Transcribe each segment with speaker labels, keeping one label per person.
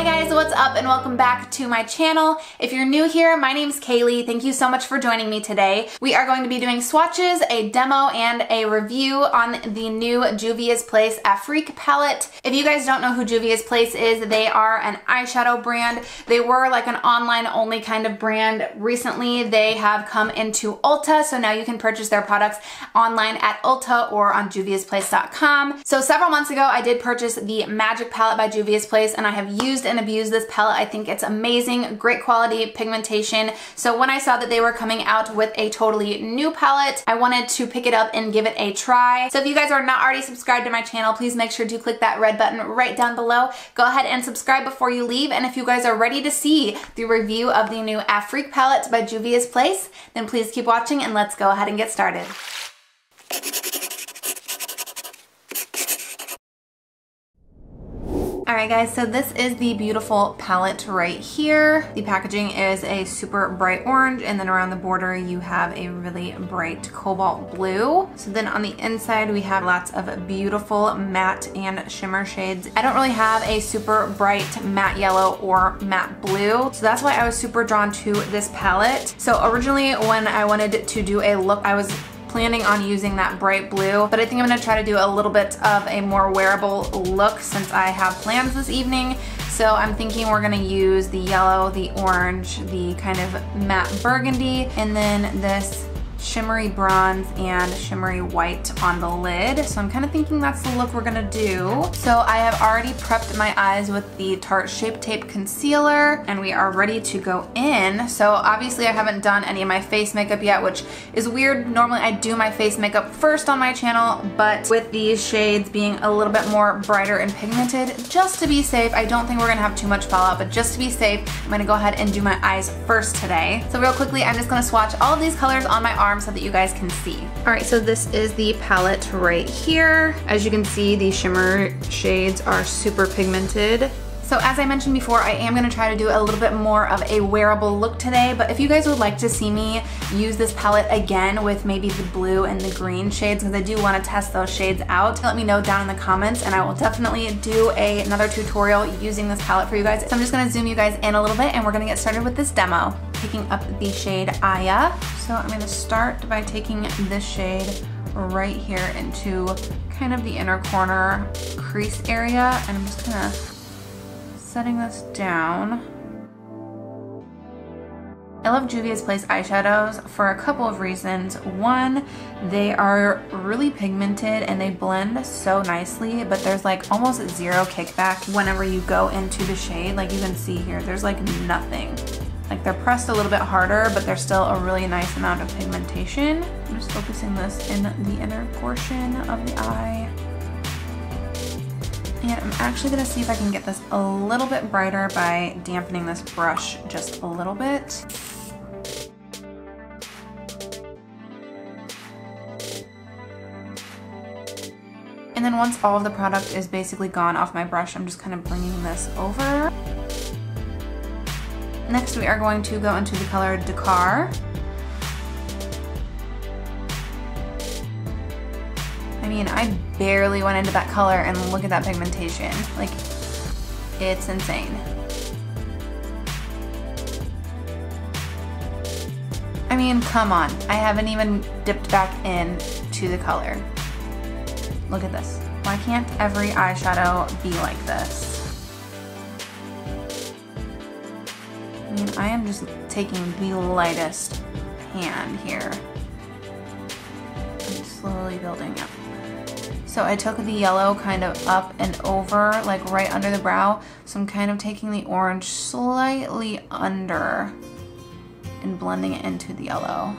Speaker 1: Hi guys, what's up and welcome back to my channel. If you're new here, my name's Kaylee. Thank you so much for joining me today. We are going to be doing swatches, a demo, and a review on the new Juvia'S Afrique palette. If you guys don't know who Juvia'S is, they are an eyeshadow brand. They were like an online only kind of brand. Recently, they have come into Ulta, so now you can purchase their products online at Ulta or on juviasplace.com. So several months ago, I did purchase the Magic palette by Juvia'S and I have used and abused this palette. I think it's amazing, great quality pigmentation. So when I saw that they were coming out with a totally new palette, I wanted to pick it up and give it a try. So if you guys are not already subscribed to my channel, please make sure to click that red button right down below. Go ahead and subscribe before you leave. And if you guys are ready to see the review of the new Afrique palette by Juvia'S, then please keep watching and let's go ahead and get started. Alright guys, so this is the beautiful palette right here. The packaging is a super bright orange, and then around the border you have a really bright cobalt blue. So then on the inside we have lots of beautiful matte and shimmer shades. I don't really have a super bright matte yellow or matte blue, so that's why I was super drawn to this palette. So originally when I wanted to do a look, I was planning on using that bright blue, but I think I'm gonna try to do a little bit of a more wearable look since I have plans this evening. So I'm thinking we're gonna use the yellow, the orange, the kind of matte burgundy, and then this shimmery bronze and shimmery white on the lid. So I'm kind of thinking that's the look we're gonna do. So I have already prepped my eyes with the Tarte Shape Tape Concealer and we are ready to go in. So obviously I haven't done any of my face makeup yet, which is weird. Normally I do my face makeup first on my channel, but with these shades being a little bit more brighter and pigmented, just to be safe, I don't think we're gonna have too much fallout, but just to be safe, I'm gonna go ahead and do my eyes first today. So real quickly, I'm just gonna swatch all of these colors on my arm so that you guys can see. All right, so this is the palette right here. As you can see, the shimmer shades are super pigmented. So as I mentioned before, I am gonna try to do a little bit more of a wearable look today, but if you guys would like to see me use this palette again with maybe the blue and the green shades, because I do wanna test those shades out, let me know down in the comments and I will definitely do another tutorial using this palette for you guys. So I'm just gonna zoom you guys in a little bit and we're gonna get started with this demo. Picking up the shade Aya. So I'm gonna start by taking this shade right here into kind of the inner corner crease area, and I'm just gonna setting this down. I love Juvia'S eyeshadows for a couple of reasons. One, they are really pigmented and they blend so nicely, but there's like almost zero kickback whenever you go into the shade. Like you can see here, there's like nothing. Like they're pressed a little bit harder, but there's still a really nice amount of pigmentation. I'm just focusing this in the inner portion of the eye. And I'm actually gonna see if I can get this a little bit brighter by dampening this brush just a little bit. And then once all of the product is basically gone off my brush, I'm just kind of bringing this over. Next, we are going to go into the color Dakar. I mean, I barely went into that color and look at that pigmentation. Like, it's insane. I mean, come on. I haven't even dipped back in to the color. Look at this. Why can't every eyeshadow be like this? I mean, I am just taking the lightest hand here. I'm slowly building up. So I took the yellow kind of up and over, like right under the brow. So I'm kind of taking the orange slightly under and blending it into the yellow.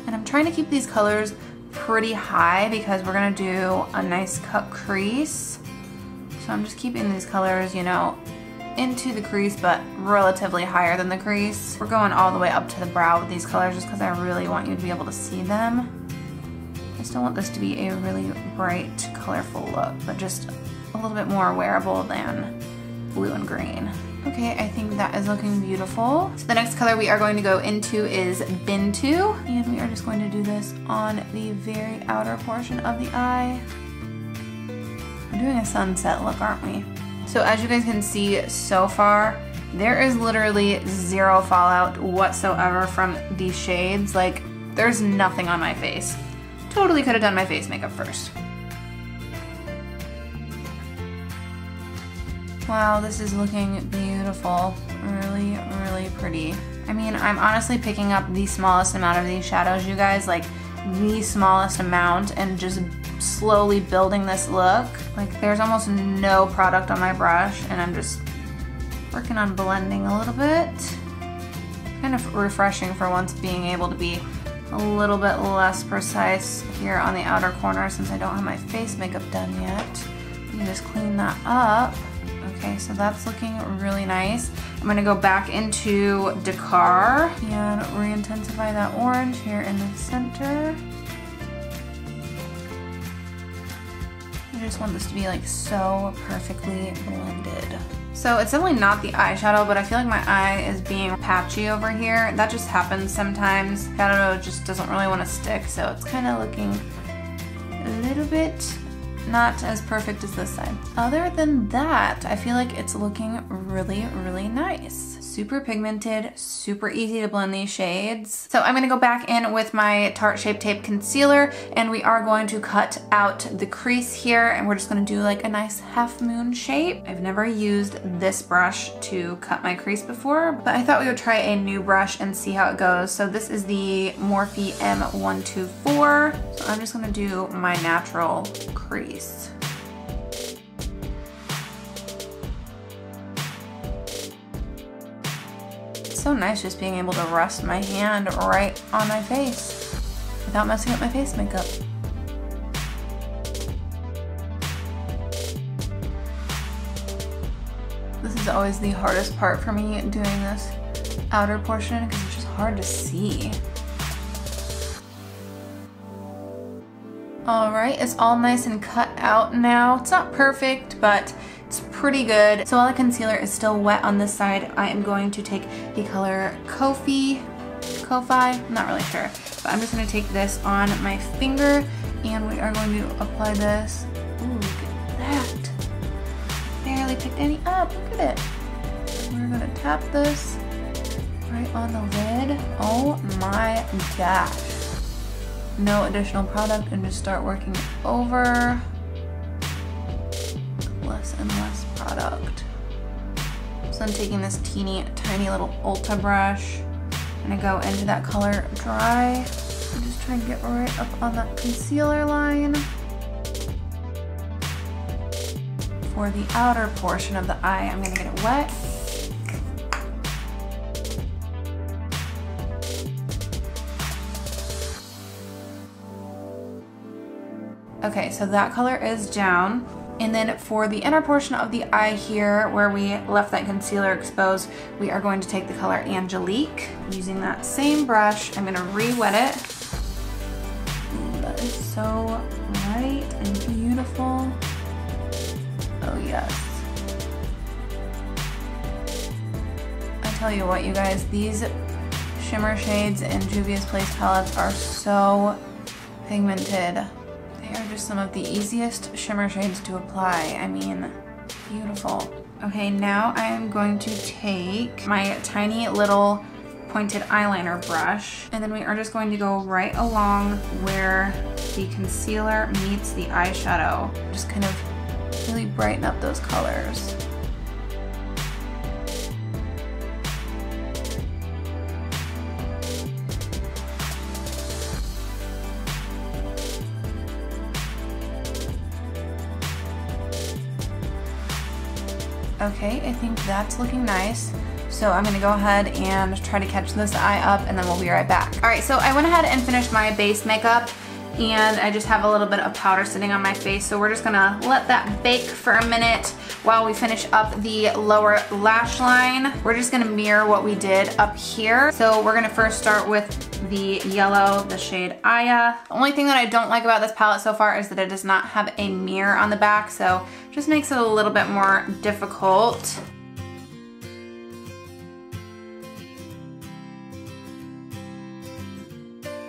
Speaker 1: And I'm trying to keep these colors pretty high because we're gonna do a nice cut crease. So I'm just keeping these colors, you know, into the crease, but relatively higher than the crease. We're going all the way up to the brow with these colors just because I really want you to be able to see them. I still want this to be a really bright, colorful look, but just a little bit more wearable than blue and green. Okay, I think that is looking beautiful. So the next color we are going to go into is Bintu, and we are just going to do this on the very outer portion of the eye. We're doing a sunset look, aren't we? So as you guys can see so far, there is literally zero fallout whatsoever from these shades. Like, there's nothing on my face. Totally could have done my face makeup first. Wow, this is looking beautiful. Really, really pretty. I mean, I'm honestly picking up the smallest amount of these shadows, you guys, like the smallest amount, and just slowly building this look. Like, there's almost no product on my brush, and I'm just working on blending a little bit. Kind of refreshing for once being able to be a little bit less precise here on the outer corner since I don't have my face makeup done yet. You can just clean that up. Okay, so that's looking really nice. I'm gonna go back into Dakar and re-intensify that orange here in the center. I just want this to be like so perfectly blended. So it's definitely not the eyeshadow, but I feel like my eye is being patchy over here. That just happens sometimes. Shadow just doesn't really want to stick, so it's kind of looking a little bit not as perfect as this side. Other than that, I feel like it's looking really, really nice. Super pigmented, super easy to blend these shades. So I'm gonna go back in with my Tarte Shape Tape Concealer, and we are going to cut out the crease here, and we're just gonna do like a nice half moon shape. I've never used this brush to cut my crease before, but I thought we would try a new brush and see how it goes. So this is the Morphe M124. So I'm just gonna do my natural crease. It's so nice just being able to rest my hand right on my face without messing up my face makeup. This is always the hardest part for me doing this outer portion because it's just hard to see. All right, it's all nice and cut out now. It's not perfect, but it's pretty good. So while the concealer is still wet on this side, I am going to take the color Ko-Fi, I'm not really sure, but I'm just gonna take this on my finger and we are going to apply this. Ooh, look at that. Barely picked any up, look at it. We're gonna tap this right on the lid. Oh my gosh. No additional product and just start working over. Less and less product. So I'm taking this teeny tiny little Ulta brush. I'm gonna go into that color Dry and just try and get right up on that concealer line. For the outer portion of the eye, I'm gonna get it wet. Okay, so that color is down. And then for the inner portion of the eye here, where we left that concealer exposed, we are going to take the color Angelique. Using that same brush, I'm gonna re-wet it. Ooh, that is so bright and beautiful. Oh yes. I tell you what, you guys, these shimmer shades in Juvia'S Place palettes are so pigmented. They are just some of the easiest shimmer shades to apply. I mean, beautiful. Okay, now I am going to take my tiny little pointed eyeliner brush, and then we are just going to go right along where the concealer meets the eyeshadow. Just kind of really brighten up those colors. Okay, I think that's looking nice. So I'm gonna go ahead and try to catch this eye up and then we'll be right back. All right, so I went ahead and finished my base makeup and I just have a little bit of powder sitting on my face. So we're just gonna let that bake for a minute while we finish up the lower lash line. We're just gonna mirror what we did up here. So we're gonna first start with the yellow, the shade Aya. The only thing that I don't like about this palette so far is that it does not have a mirror on the back, so it just makes it a little bit more difficult.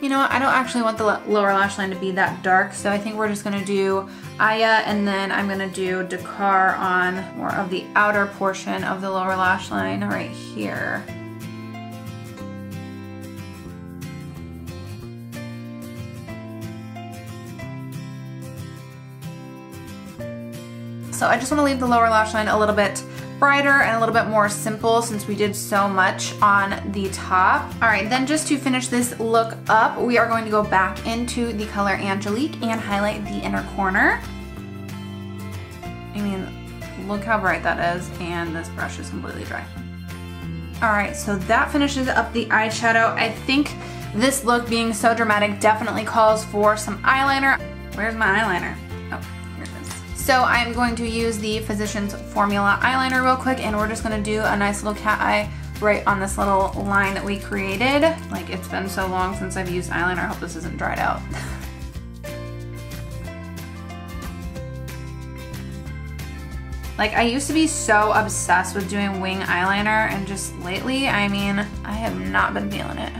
Speaker 1: You know what, I don't actually want the lower lash line to be that dark, so I think we're just gonna do Aya, and then I'm gonna do Dakar on more of the outer portion of the lower lash line right here. So I just want to leave the lower lash line a little bit brighter and a little bit more simple since we did so much on the top. All right, then just to finish this look up, we are going to go back into the color Angelique and highlight the inner corner. I mean, look how bright that is, and this brush is completely dry. All right, so that finishes up the eyeshadow. I think this look being so dramatic definitely calls for some eyeliner. Where's my eyeliner? Oh, here it is. So I'm going to use the Physicians Formula eyeliner real quick, and we're just gonna do a nice little cat eye right on this little line that we created. Like, it's been so long since I've used eyeliner. I hope this isn't dried out. Like, I used to be so obsessed with doing wing eyeliner, and just lately, I mean, I have not been feeling it.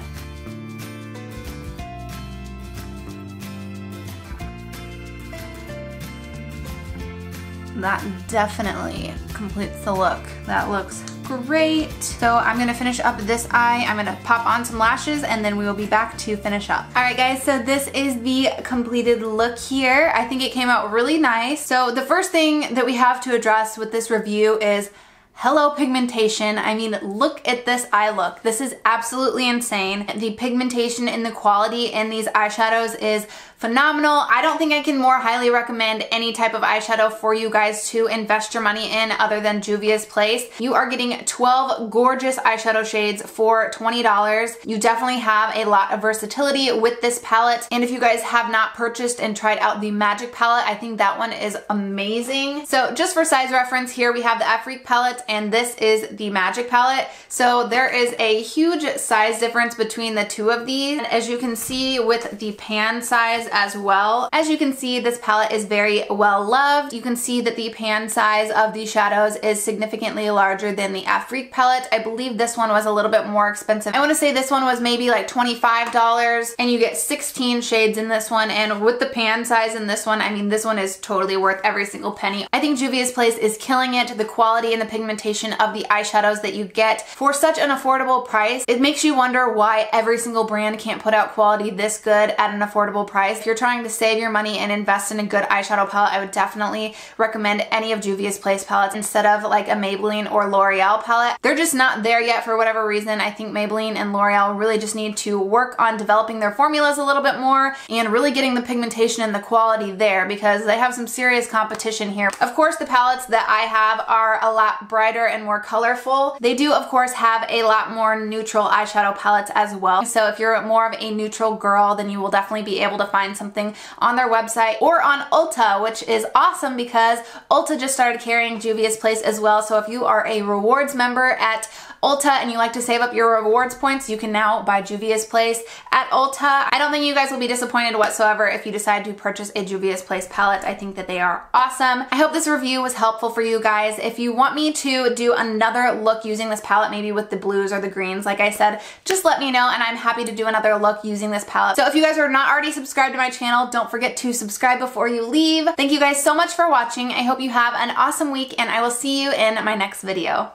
Speaker 1: That definitely completes the look. That looks great. So I'm gonna finish up this eye. I'm gonna pop on some lashes, and then we will be back to finish up. All right, guys, so this is the completed look here. I think it came out really nice. So the first thing that we have to address with this review is hello pigmentation. I mean, look at this eye look. This is absolutely insane. The pigmentation and the quality in these eyeshadows is phenomenal. I don't think I can more highly recommend any type of eyeshadow for you guys to invest your money in other than Juvia'S Place. You are getting 12 gorgeous eyeshadow shades for $20. You definitely have a lot of versatility with this palette. And if you guys have not purchased and tried out the Magic palette, I think that one is amazing. So just for size reference, here we have the Afrique palette, and this is the Magic palette. So there is a huge size difference between the two of these. And as you can see with the pan size as well, as you can see, this palette is very well loved. You can see that the pan size of these shadows is significantly larger than the Afrique palette. I believe this one was a little bit more expensive. I want to say this one was maybe like $25, and you get 16 shades in this one. And with the pan size in this one, I mean, this one is totally worth every single penny. I think Juvia'S Place is killing it. The quality and the pigmentation of the eyeshadows that you get for such an affordable price, it makes you wonder why every single brand can't put out quality this good at an affordable price. If you're trying to save your money and invest in a good eyeshadow palette, I would definitely recommend any of Juvia'S Place palettes instead of like a Maybelline or L'Oreal palette. They're just not there yet for whatever reason. I think Maybelline and L'Oreal really just need to work on developing their formulas a little bit more and really getting the pigmentation and the quality there, because they have some serious competition here. Of course, the palettes that I have are a lot brighter and more colorful. They do, of course, have a lot more neutral eyeshadow palettes as well. So if you're more of a neutral girl, then you will definitely be able to find something on their website or on Ulta, which is awesome because Ulta just started carrying Juvia'S Place as well. So if you are a rewards member at Ulta and you like to save up your rewards points, you can now buy Juvia'S Place at Ulta. I don't think you guys will be disappointed whatsoever if you decide to purchase a Juvia'S Place palette. I think that they are awesome. I hope this review was helpful for you guys. If you want me to do another look using this palette, maybe with the blues or the greens, like I said, just let me know and I'm happy to do another look using this palette. So if you guys are not already subscribed to my channel, don't forget to subscribe before you leave. Thank you guys so much for watching. I hope you have an awesome week, and I will see you in my next video.